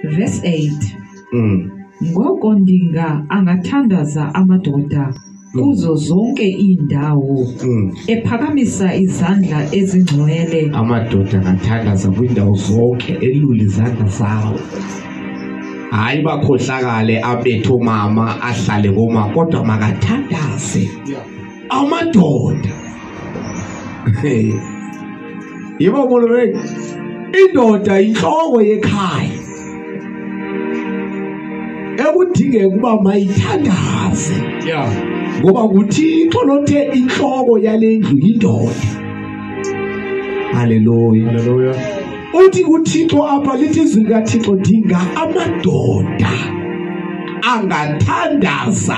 Verse 8. Ngoko Ndinga angathandaza Amadoda kuzo zonke indawo ephakamisa izandla ezingcwele. Amadoda angathandaza kwindawo zonke elula izandla zawo. Hayi bakhohlakale abethu mama ahlale ngoma kodwa makathandaze. Amadoda. Yebo molweni. Indoda inhloko yekhaya. Ekudingeka kuba mayithandaze. Ngoba uThixo lothe inhloko yale ndlu indoda. Haleluya. Haleluya. Uthi uThixo apha lithi izwi likaThixo dinga amadoda angathandaza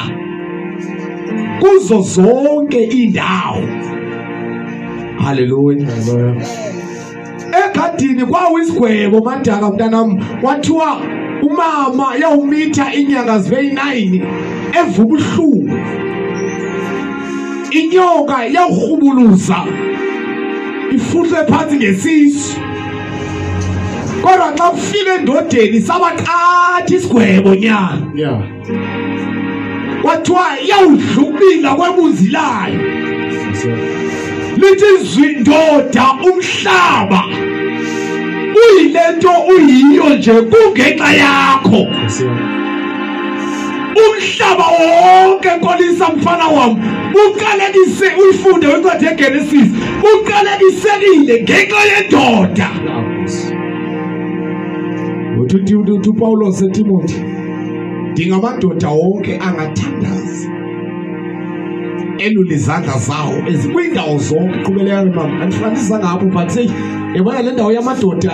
kuzo zonke indawo. Haleluya. Haleluya. Egadini kwawo isigwebo madaka mntanami wathiwa umama yawumitha inyanga zibe 9 evuka ubuhlungu. Inyoka yawuhubuluza ifuhle phansi ngesisu. Kodwa xa kufika endodeni sabaqathi isigwebo nyana. Wathiwa yawudlubila kwebuzi layo. Lithi izwi ndoda umhlaba uyilento uyiyo nje kungenxa yakho. Umhlaba wonke Nkolisa mfana wami uqalekise uyifunde wencwadi yeGenesis uqalekisekile ngenxa yendoda. Uthi Paulos eTimothy ndingamadoda wonke angathandaza elula izandla zawo ezikwindawo zonke. Qhubeleka mama andifanisa ngapho but say yabona le ndawo yamadoda.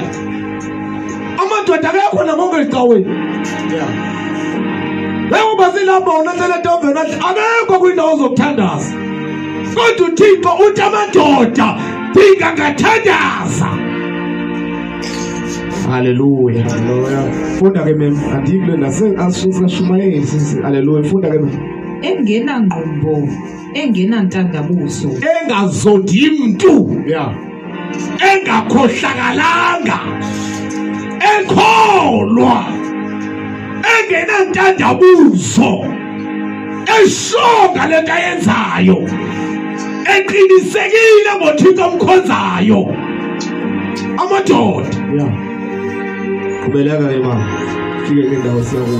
Amadoda akakhona konke ezicaweni. Leyo basilapha unathela ntombi nathi akekho kwindawo zokuthandaza. Kodwa uThixo uthi amadoda dinga ngathandaza. Haleluya. Haleluya. Funda ke mem andikule nasashumayeli sisi. Haleluya. Funda ke mem. Engena ngqombo, engena ntandabuzo, engazondi mntu. Engakhohlakalanga, ekholwa, engena ntandabuzo, eshoka lento ayenzayo, eqinisekile ngoThixo omkhonzayo. Amadoda. Qhubeleka ke mama. Fike ke ndawo siyakuyo.